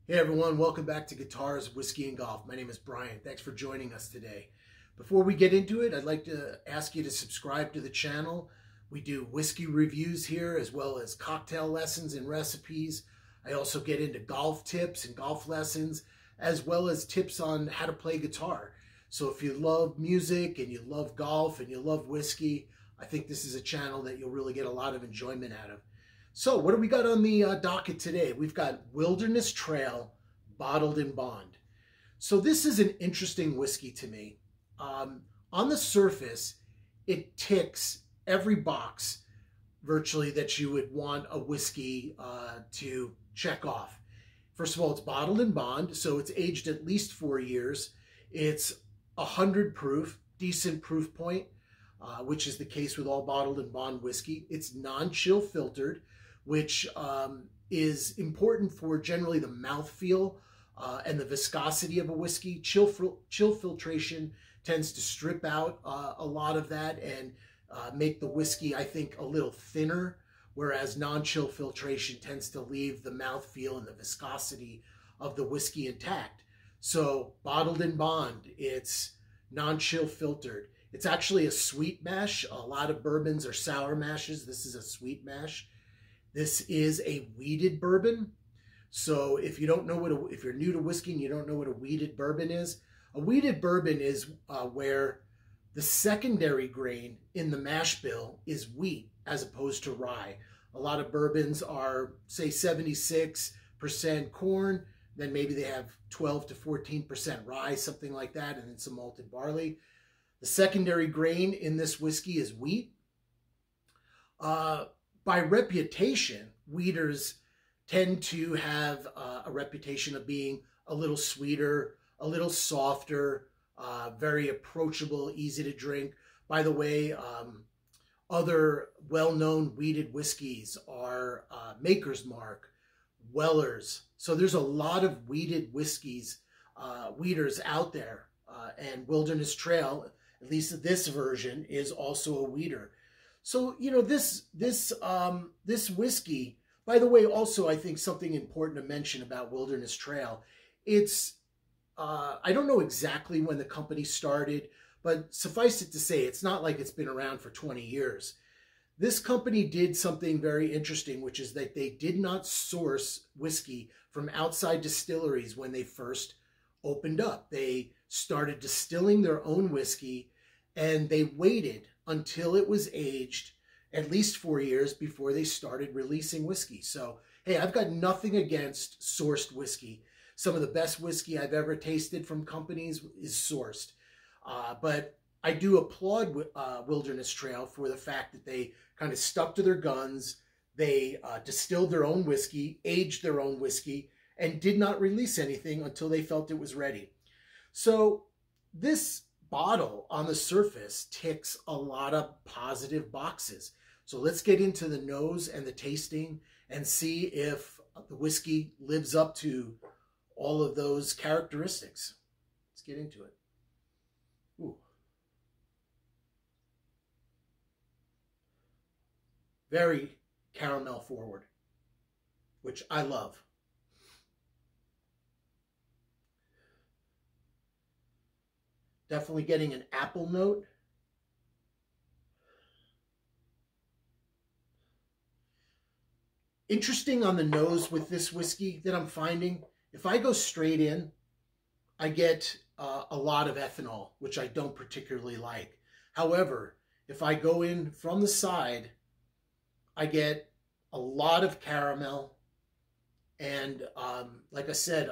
Hey everyone, welcome back to Guitars, Whiskey, and Golf. My name is Brian. Thanks for joining us today. Before we get into it, I'd like to ask you to subscribe to the channel. We do whiskey reviews here as well as cocktail lessons and recipes. I also get into golf tips and golf lessons as well as tips on how to play guitar. So if you love music and you love golf and you love whiskey, I think this is a channel that you'll really get a lot of enjoyment out of. So what do we got on the docket today? We've got Wilderness Trail Bottled in Bond. So this is an interesting whiskey to me. On the surface, it ticks every box virtually that you would want a whiskey to check off. First of all, it's bottled in bond, so it's aged at least 4 years. It's 100 proof, decent proof point, which is the case with all bottled in bond whiskey. It's non-chill filtered, which is important for generally the mouthfeel and the viscosity of a whiskey. Chill filtration tends to strip out a lot of that and make the whiskey, I think, a little thinner, whereas non-chill filtration tends to leave the mouthfeel and the viscosity of the whiskey intact. So bottled in bond, it's non-chill filtered. It's actually a sweet mash. A lot of bourbons are sour mashes. This is a sweet mash. This is a wheated bourbon. So if you don't know if you're new to whiskey and you don't know what a wheated bourbon is, a wheated bourbon is where the secondary grain in the mash bill is wheat as opposed to rye. A lot of bourbons are, say, 76% corn, then maybe they have 12 to 14% rye, something like that, and then some malted barley. The secondary grain in this whiskey is wheat. By reputation, wheaters tend to have a reputation of being a little sweeter, a little softer, very approachable, easy to drink. By the way, other well-known wheated whiskeys are Maker's Mark, Weller's. So there's a lot of wheated whiskeys, wheaters out there, and Wilderness Trail, at least this version, is also a wheater. So, you know, this whiskey, by the way, also I think something important to mention about Wilderness Trail, it's, I don't know exactly when the company started, but suffice it to say, it's not like it's been around for 20 years. This company did something very interesting, which is that they did not source whiskey from outside distilleries when they first opened up. They started distilling their own whiskey, and they waited until it was aged at least 4 years before they started releasing whiskey. So, hey, I've got nothing against sourced whiskey. Some of the best whiskey I've ever tasted from companies is sourced. But I do applaud Wilderness Trail for the fact that they kind of stuck to their guns. They distilled their own whiskey, aged their own whiskey, and did not release anything until they felt it was ready. So this bottle on the surface ticks a lot of positive boxes. So let's get into the nose and the tasting and see if the whiskey lives up to all of those characteristics. Let's get into it. Ooh. Very caramel forward, which I love. Definitely getting an apple note. Interesting on the nose with this whiskey that I'm finding, if I go straight in, I get a lot of ethanol, which I don't particularly like. However, if I go in from the side, I get a lot of caramel and, like I said,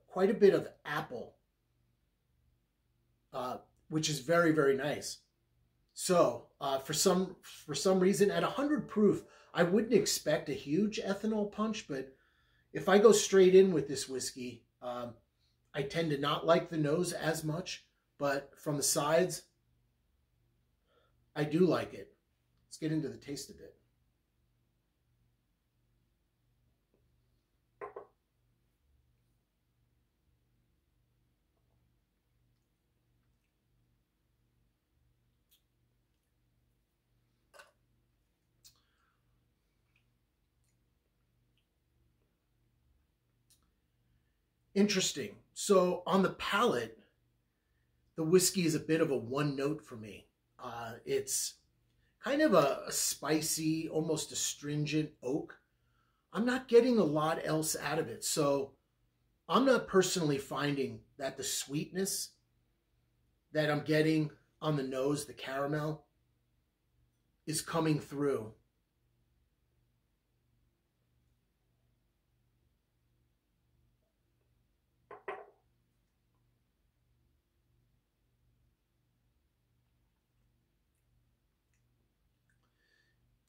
quite a bit of apple. Which is very, very nice. So for some reason, at 100 proof, I wouldn't expect a huge ethanol punch, but if I go straight in with this whiskey, I tend to not like the nose as much, but from the sides, I do like it. Let's get into the taste a bit. Interesting. So on the palate, the whiskey is a bit of a one note for me. It's kind of a spicy, almost astringent oak. I'm not getting a lot else out of it. So I'm not personally finding that the sweetness that I'm getting on the nose, the caramel, is coming through.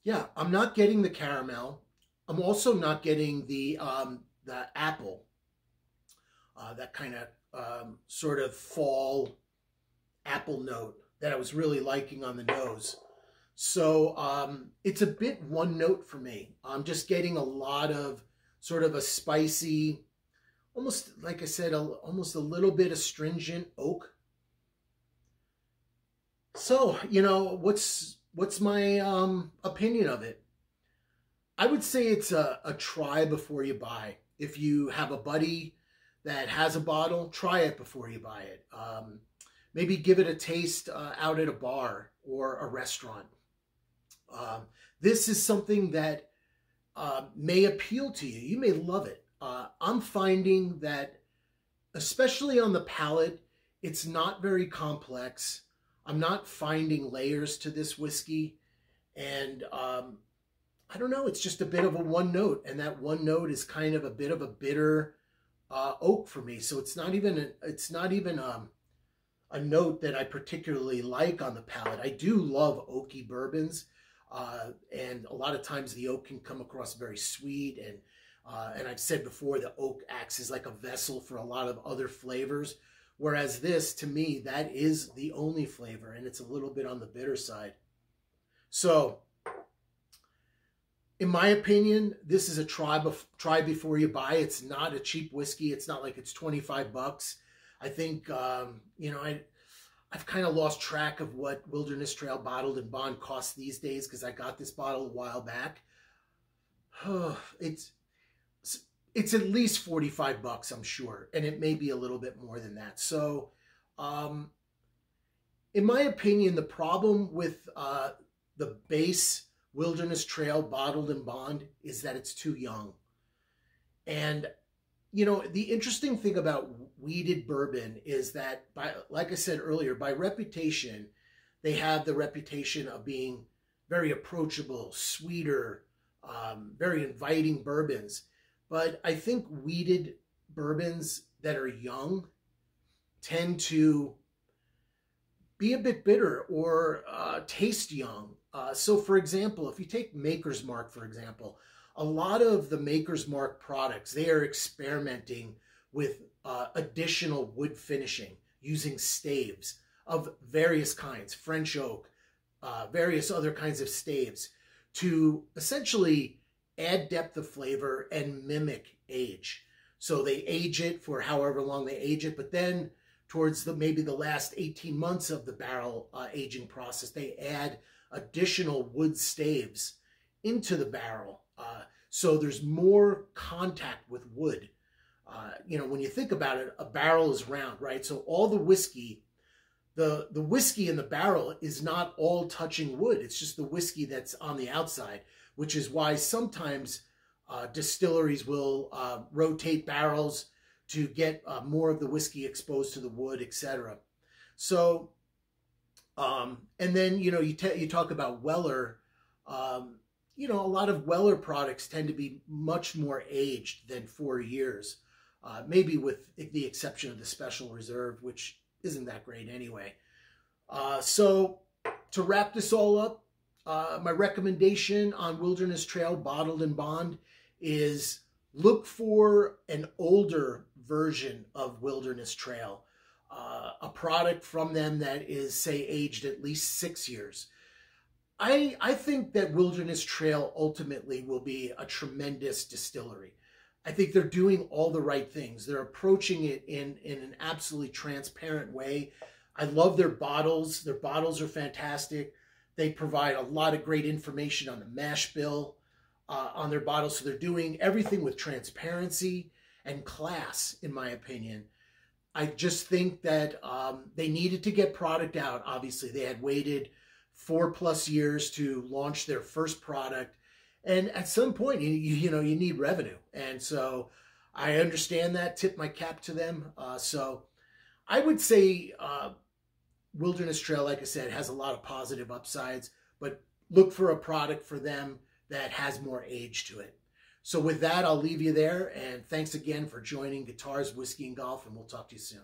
Yeah, I'm not getting the caramel. I'm also not getting the apple, that kind of sort of fall apple note that I was really liking on the nose. So it's a bit one note for me. I'm just getting a lot of sort of a spicy, almost like I said, almost a little bit astringent oak. So, what's my opinion of it? I would say it's a try before you buy. If you have a buddy that has a bottle, try it before you buy it. Maybe give it a taste out at a bar or a restaurant. This is something that may appeal to you. You may love it. I'm finding that, especially on the palate, it's not very complex. I'm not finding layers to this whiskey. And I don't know, it's just a bit of a one note. And that one note is kind of a bit of a bitter oak for me. So it's not even a note that I particularly like on the palate. I do love oaky bourbons. And a lot of times the oak can come across very sweet, and I've said before, the oak acts as like a vessel for a lot of other flavors, whereas this, to me, that is the only flavor, and it's a little bit on the bitter side. So, in my opinion, this is a try before you buy. It's not a cheap whiskey. It's not like it's 25 bucks. I think, I've kind of lost track of what Wilderness Trail Bottled and Bond costs these days because I got this bottle a while back. It's at least 45 bucks, I'm sure, and it may be a little bit more than that. So, in my opinion, the problem with the base Wilderness Trail Bottled and Bond is that it's too young. And the interesting thing about wheated bourbon is that, like I said earlier, by reputation, they have the reputation of being very approachable, sweeter, very inviting bourbons. But I think wheated bourbons that are young tend to be a bit bitter or taste young. So, for example, if you take Maker's Mark, for example, a lot of the Maker's Mark products, they are experimenting with additional wood finishing using staves of various kinds, French oak, various other kinds of staves, to essentially add depth of flavor and mimic age. So they age it for however long they age it, but then towards maybe the last 18 months of the barrel aging process, they add additional wood staves into the barrel. So there's more contact with wood. When you think about it, a barrel is round, right? So all the whiskey, the whiskey in the barrel is not all touching wood. It's just the whiskey that's on the outside, which is why sometimes distilleries will rotate barrels to get more of the whiskey exposed to the wood, etc. So, and then, you talk about Weller. A lot of Weller products tend to be much more aged than 4 years, maybe with the exception of the Special Reserve, which isn't that great anyway. So to wrap this all up, my recommendation on Wilderness Trail Bottled and Bond is look for an older version of Wilderness Trail, a product from them that is, say, aged at least 6 years. I think that Wilderness Trail ultimately will be a tremendous distillery. I think they're doing all the right things. They're approaching it in an absolutely transparent way. I love their bottles. Their bottles are fantastic. They provide a lot of great information on the mash bill on their bottles. So they're doing everything with transparency. and class, in my opinion. I just think that they needed to get product out. Obviously, they had waited 4+ years to launch their first product, and at some point, you need revenue, and so I understand that. Tip my cap to them. So I would say Wilderness Trail, like I said, has a lot of positive upsides, but look for a product for them that has more age to it. So with that, I'll leave you there, and thanks again for joining Guitars, Whiskey, and Golf, and we'll talk to you soon.